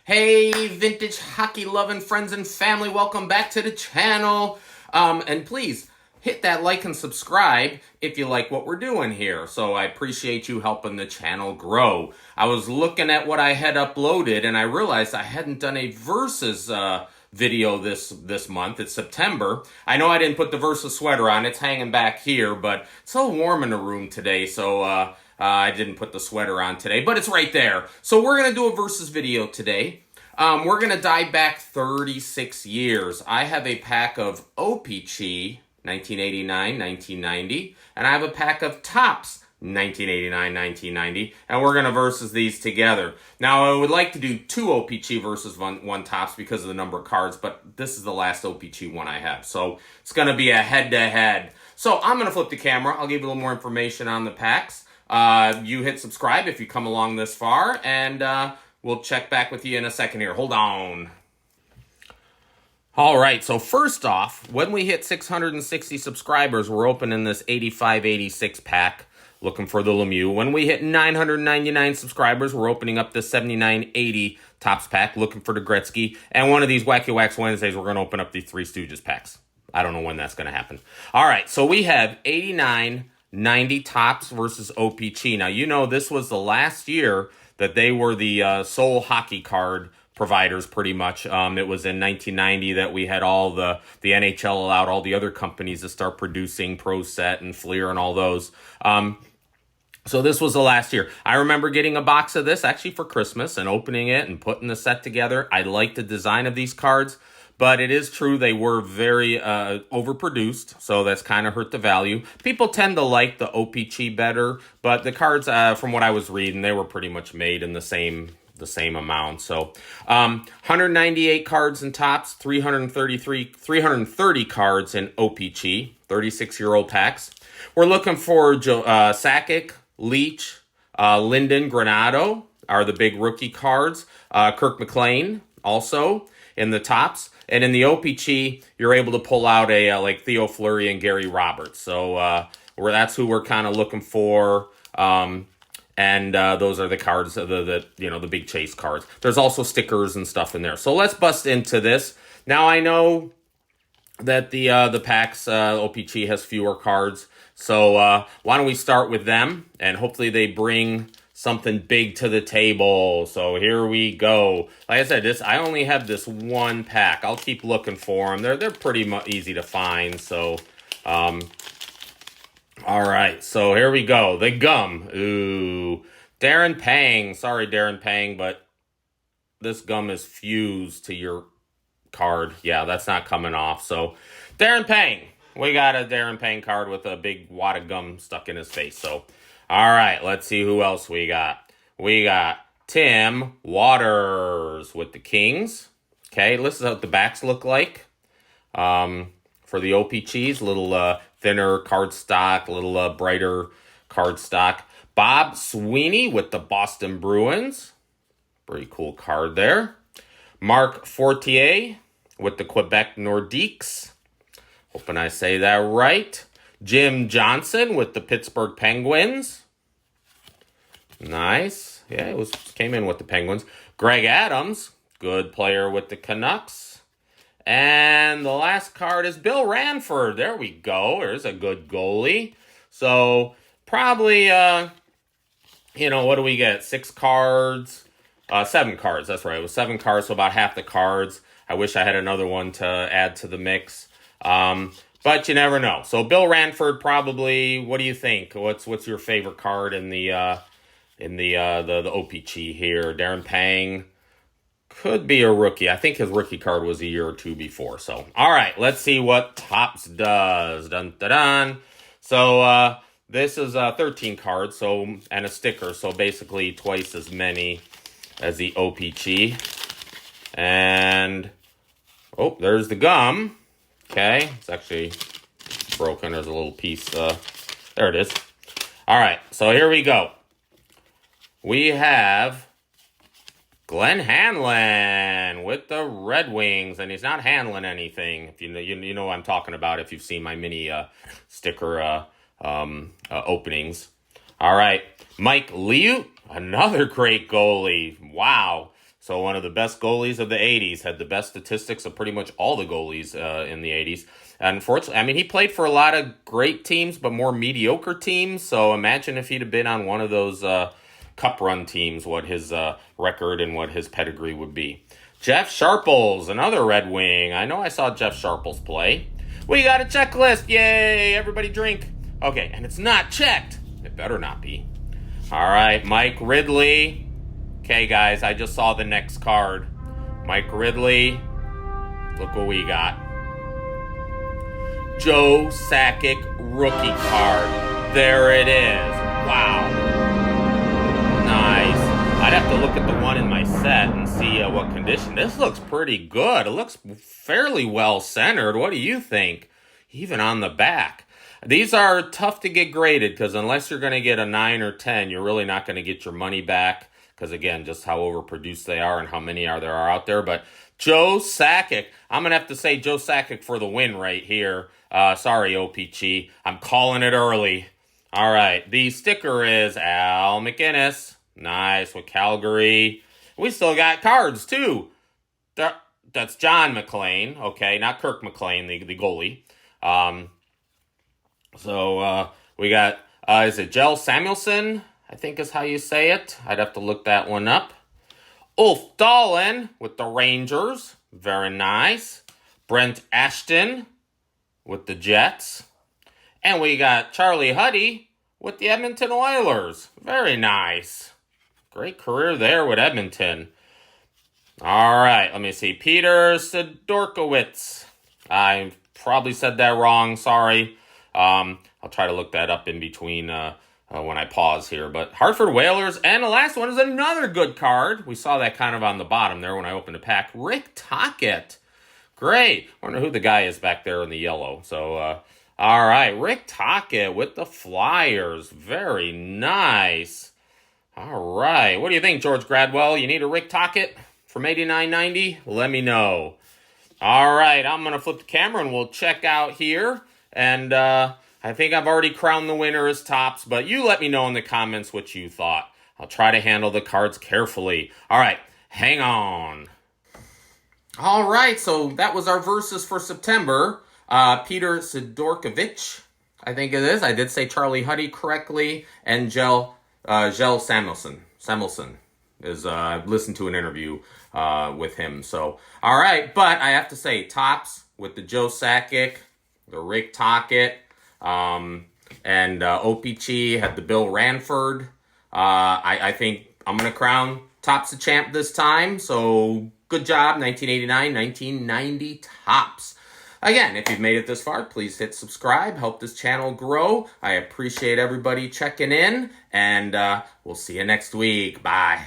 Hey, vintage hockey loving friends and family, welcome back to the channel. And please hit that like and subscribe if you like what we're doing here. So I appreciate you helping the channel grow. I was looking at what I had uploaded and I realized I hadn't done a versus video this month. It's September. I know I didn't put the versus sweater on. It's hanging back here, but it's so warm in the room today, so I didn't put the sweater on today, but it's right there. So we're going to do a versus video today. We're going to dive back 36 years. I have a pack of O-Pee-Chee, 1989, 1990, and I have a pack of Topps, 1989, 1990, and we're going to versus these together. Now, I would like to do two O-Pee-Chee versus one Topps because of the number of cards, but this is the last O-Pee-Chee one I have, so it's going to be a head-to-head. So I'm going to flip the camera. I'll give you a little more information on the packs. You hit subscribe if you come along this far, and we'll check back with you in a second here. Hold on. All right, so first off, when we hit 660 subscribers, we're opening this 85-86 pack, looking for the Lemieux. When we hit 999 subscribers, we're opening up the 79-80 Topps pack, looking for the Gretzky. And one of these Wacky Wax Wednesdays, we're going to open up the Three Stooges packs. I don't know when that's going to happen. All right, so we have 89-90 Topps versus O-Pee-Chee. Now, you know this was the last year that they were the sole hockey card providers, pretty much. It was in 1990 that we had all the NHL allowed all the other companies to start producing Pro Set and Fleer and all those. So this was the last year. I remember getting a box of this actually for Christmas and opening it and putting the set together. I like the design of these cards, but it is true they were very overproduced, so that's kind of hurt the value. People tend to like the O-Pee-Chee better, but the cards, from what I was reading, they were pretty much made in the same amount. So 198 cards in Topps, 330 cards in O-Pee-Chee, 36-year-old packs. We're looking for Sakic, Leach, Linden, Granado are the big rookie cards. Kirk McLean also in the Topps. And in the O-Pee-Chee, you're able to pull out a like Theo Fleury and Gary Roberts. So that's who we're kind of looking for. And those are the cards, the big chase cards. There's also stickers and stuff in there. So let's bust into this. Now I know that the packs O-Pee-Chee has fewer cards. So why don't we start with them, and hopefully they bring something big to the table. So here we go. Like I said, I only have this one pack. I'll keep looking for them. They're pretty easy to find. So all right. So here we go. The gum. Ooh, Darren Pang. Sorry, Darren Pang, but this gum is fused to your card. Yeah, that's not coming off. So Darren Pang. We got a Darren Pang card with a big wad of gum stuck in his face. So, all right, let's see who else we got. We got Tim Waters with the Kings. Okay, this is what the backs look like. For the O-Pee-Chees, little thinner card stock, little brighter card stock. Bob Sweeney with the Boston Bruins. Pretty cool card there. Mark Fortier with the Quebec Nordiques. Hoping I say that right. Jim Johnson with the Pittsburgh Penguins. Nice. Yeah, came in with the Penguins. Greg Adams, good player with the Canucks. And the last card is Bill Ranford. There we go. There's a good goalie. So probably, what do we get? 6 cards. 7 cards, that's right. It was 7 cards, so about half the cards. I wish I had another one to add to the mix. But you never know. So Bill Ranford, probably. What do you think? What's your favorite card in the O-Pee-Chee here? Darren Pang could be a rookie. I think his rookie card was a year or two before. So all right, let's see what Topps does. Dun dun dun. So this is 13 cards. So and a sticker. So basically twice as many as the O-Pee-Chee. And there's the gum. Okay, it's actually broken. There's a little piece. There it is. All right, so here we go. We have Glenn Hanlon with the Red Wings, and he's not handling anything. If you know what I'm talking about if you've seen my mini sticker openings. All right, Mike Liut, another great goalie. Wow. So one of the best goalies of the 80s, had the best statistics of pretty much all the goalies in the 80s. Unfortunately, I mean, he played for a lot of great teams, but more mediocre teams. So imagine if he'd have been on one of those cup run teams, what his record and what his pedigree would be. Jeff Sharples, another Red Wing. I know I saw Jeff Sharples play. We got a checklist. Yay, everybody drink. Okay, and it's not checked. It better not be. All right, Mike Ridley. Okay, guys, I just saw the next card. Mike Ridley. Look what we got. Joe Sakic rookie card. There it is. Wow. Nice. I'd have to look at the one in my set and see what condition. This looks pretty good. It looks fairly well centered. What do you think? Even on the back. These are tough to get graded because unless you're going to get a 9 or 10, you're really not going to get your money back. Because, again, just how overproduced they are and how many there are out there. But Joe Sakic, I'm going to have to say Joe Sakic for the win right here. Sorry, O-Pee-Chee. I'm calling it early. All right, the sticker is Al McInnes. Nice, with Calgary. We still got cards, too. That's John McClain. Okay, not Kirk McLean, the goalie. So we got, is it Jell Samuelson? I think is how you say it. I'd have to look that one up. Ulf Dahlin with the Rangers. Very nice. Brent Ashton with the Jets. And we got Charlie Huddy with the Edmonton Oilers. Very nice. Great career there with Edmonton. All right, let me see. Peter Sidorkowitz. I probably said that wrong. Sorry. I'll try to look that up in between when I pause here. But Hartford Whalers, and the last one is another good card. We saw that kind of on the bottom there when I opened the pack. Rick Tocchet. Great. I wonder who the guy is back there in the yellow. So, all right. Rick Tocchet with the Flyers. Very nice. All right. What do you think, George Gradwell? You need a Rick Tocchet from 89.90? Let me know. All right. I'm going to flip the camera and we'll check out here. And, I think I've already crowned the winner as Topps, but you let me know in the comments what you thought. I'll try to handle the cards carefully. All right, hang on. All right, so that was our verses for September. Peter Sidorkowitz, I think it is. I did say Charlie Huddy correctly, and Jell Samuelson. I've listened to an interview with him. So, all right, but I have to say, Topps with the Joe Sakic, the Rick Tocchet, and O-Pee-Chee had the Bill Ranford. I think I'm going to crown Topps the champ this time. So good job, 1989, 1990 Topps. Again, if you've made it this far, please hit subscribe. Help this channel grow. I appreciate everybody checking in. And we'll see you next week. Bye.